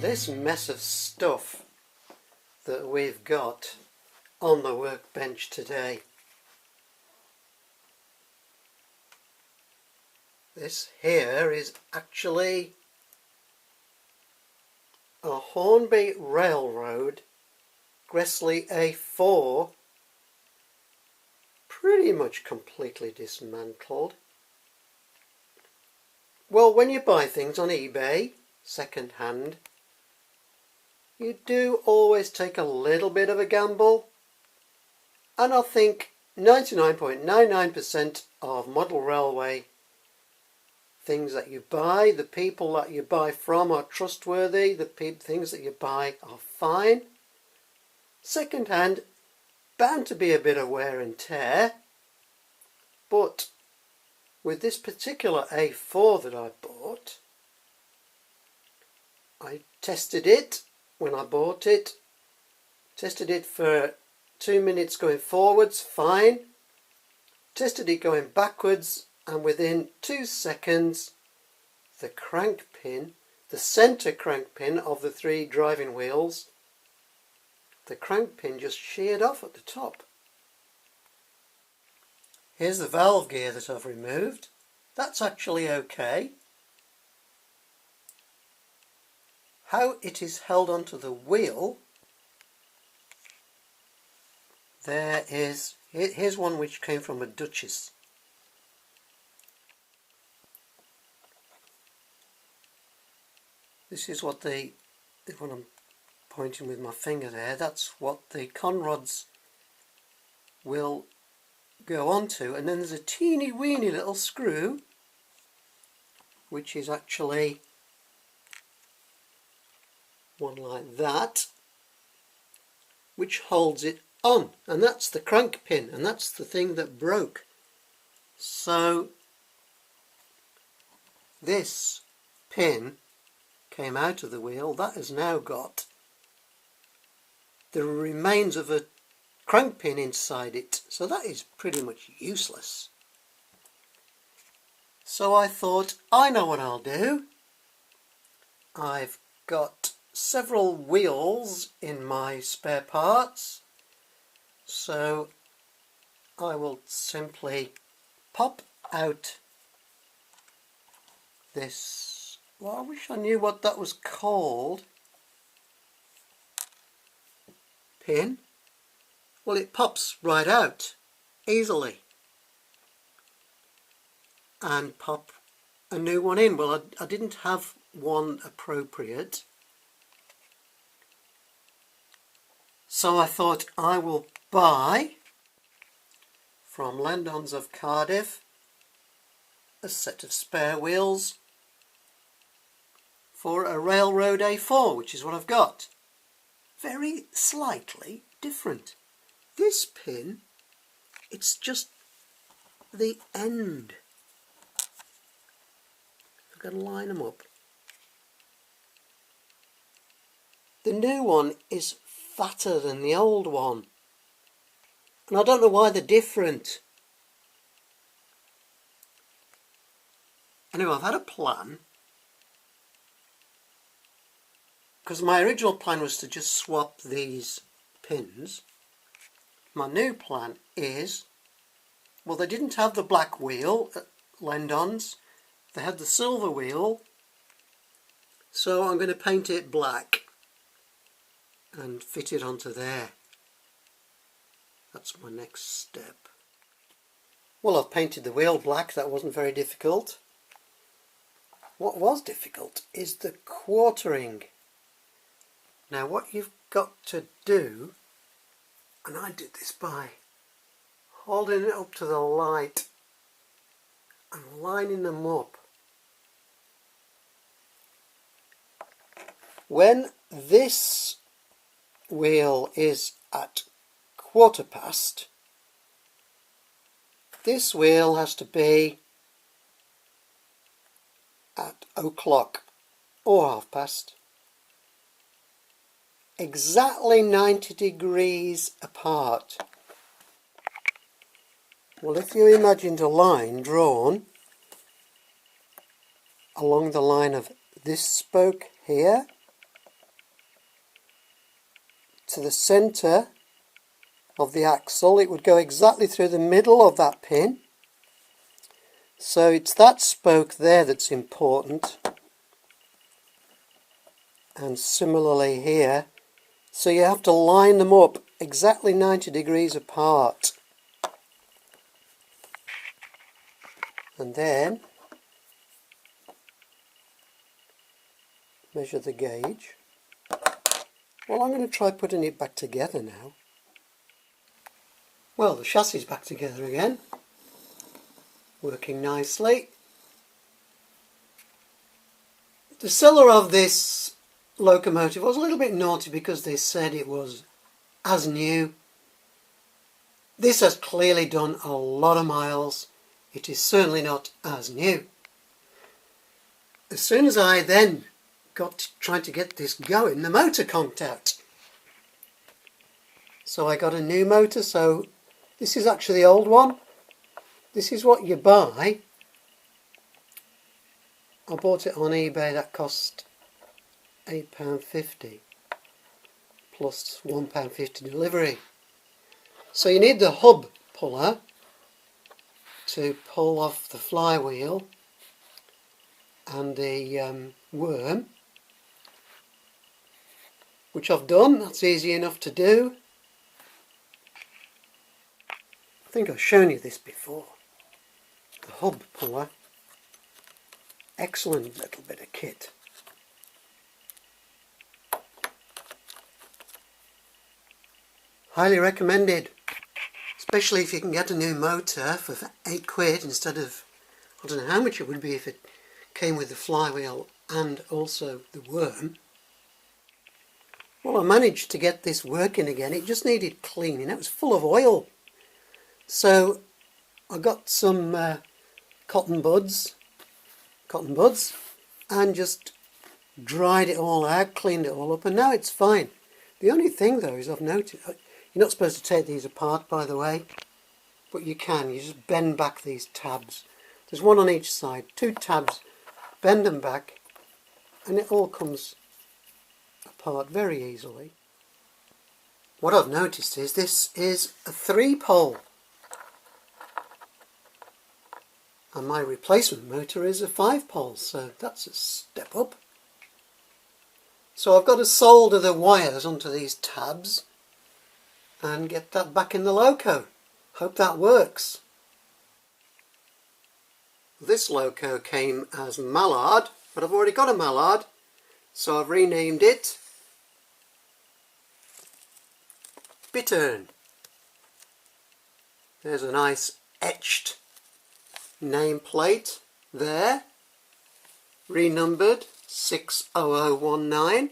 this mess of stuff that we've got on the workbench today. This here is actually a Hornby Railroad Gressley A4, pretty much completely dismantled. Well, when you buy things on eBay, second hand, you do always take a little bit of a gamble, and I think 99.99% of model railway things that you buy, the people that you buy from are trustworthy, the things that you buy are fine. Second hand, bound to be a bit of wear and tear, but with this particular A4 that I bought, I tested it when I bought it, tested it for 2 minutes going forwards, fine, tested it going backwards, and within 2 seconds the crank pin, the centre crank pin of the 3 driving wheels, the crank pin just sheared off at the top. Here's the valve gear that I've removed. That's actually okay. How it is held onto the wheel, here's one which came from a Duchess. This is what when I'm pointing with my finger there, that's what the conrods will go onto, and then there's a teeny weeny little screw which is actually one like that, which holds it on, and that's the crank pin, and that's the thing that broke. So this pin came out of the wheel. That has now got the remains of a crank pin inside it, so that is pretty much useless. So I thought, I know what I'll do. I've got several wheels in my spare parts, so I will simply pop out this, well, I wish I knew what that was called, pin. Well, it pops right out easily, and pop a new one in. Well, I didn't have one appropriate, so I thought I will buy from Landons of Cardiff a set of spare wheels for a Railroad A4, which is what I've got. Very slightly different. This pin, it's just the end. I've got to line them up. The new one is fatter than the old one, and I don't know why they're different. Anyway, I've had a plan, because my original plan was to just swap these pins. My new plan is, well, they didn't have the black wheel at Landons, they had the silver wheel, so I'm going to paint it black and fit it onto there. That's my next step. Well, I've painted the wheel black. That wasn't very difficult. What was difficult is the quartering. Now what you've got to do, and I did this by holding it up to the light and lining them up. When this wheel is at quarter past, this wheel has to be at o'clock or half past, exactly 90 degrees apart. Well, if you imagined a line drawn along the line of this spoke here to the centre of the axle. It would go exactly through the middle of that pin. So it's that spoke there that's important. And similarly here. So you have to line them up exactly 90 degrees apart. And then measure the gauge. Well, I'm going to try putting it back together now. Well, the chassis is back together again, working nicely. The seller of this locomotive was a little bit naughty because they said it was as new. This has clearly done a lot of miles. It is certainly not as new. As soon as I then tried to get this going, the motor conked out. So I got a new motor. So this is actually the old one. This is what you buy. I bought it on eBay. That cost £8.50 plus £1.50 delivery. So you need the hub puller to pull off the flywheel and the worm, which I've done. That's easy enough to do. I think I've shown you this before. The hub puller, excellent little bit of kit. Highly recommended, especially if you can get a new motor for £8 instead of, I don't know how much it would be if it came with the flywheel and also the worm. Well, I managed to get this working again. It just needed cleaning. It was full of oil. So I got some cotton buds and just dried it all out, cleaned it all up, and now it's fine. The only thing though is I've noticed, you're not supposed to take these apart, by the way, but you can. You just bend back these tabs. There's one on each side, 2 tabs, bend them back, and it all comes apart very easily. What I've noticed is this is a 3-pole. And my replacement motor is a 5-pole, so that's a step up. So I've got to solder the wires onto these tabs and get that back in the loco. Hope that works. This loco came as Mallard, but I've already got a Mallard, so I've renamed it Bittern. There's a nice etched nameplate there, renumbered 60019.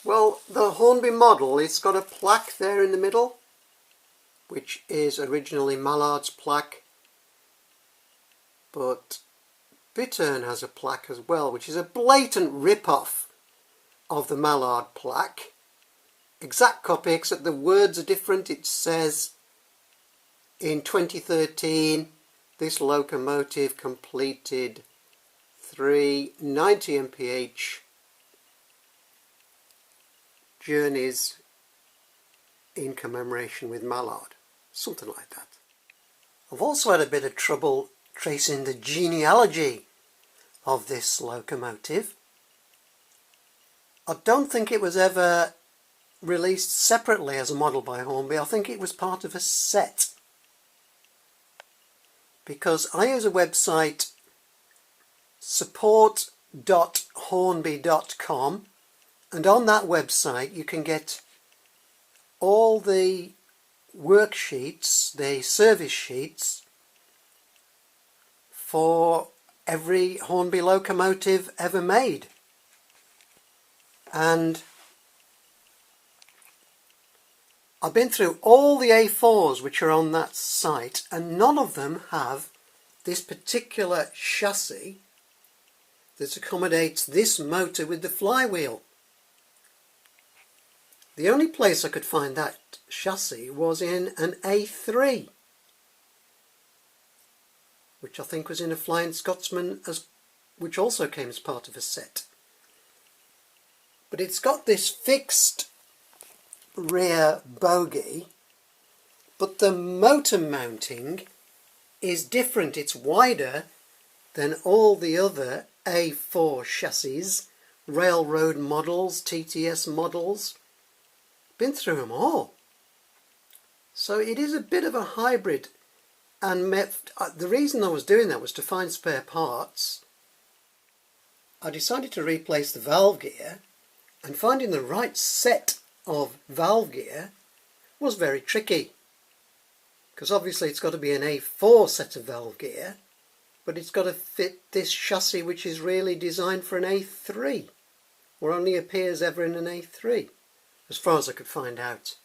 Well, the Hornby model, it's got a plaque there in the middle, which is originally Mallard's plaque, but Bittern has a plaque as well, which is a blatant rip-off of the Mallard plaque. Exact copy, except the words are different. It says, in 2013, this locomotive completed 3 90 mph journeys in commemoration with Mallard. Something like that. I've also had a bit of trouble tracing the genealogy of this locomotive. I don't think it was ever released separately as a model by Hornby. I think it was part of a set. Because I use a website, support.hornby.com, and on that website you can get all the worksheets, the service sheets for every Hornby locomotive ever made. And I've been through all the A4s which are on that site, and none of them have this particular chassis that accommodates this motor with the flywheel. The only place I could find that chassis was in an A3, which I think was in a Flying Scotsman, which also came as part of a set. but it's got this fixed rear bogie, but the motor mounting is different. It's wider than all the other A4 chassis, railroad models, TTS models. Been through them all. So it is a bit of a hybrid, and the reason I was doing that was to find spare parts. I decided to replace the valve gear, and finding the right set of valve gear was very tricky, because obviously it's got to be an A4 set of valve gear, but it's got to fit this chassis, which is really designed for an A3, or only appears ever in an A3, as far as I could find out.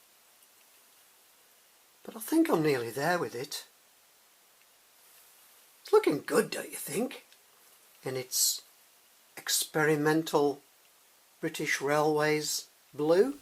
But I think I'm nearly there with it. It's looking good, don't you think? In its experimental British Railways blue.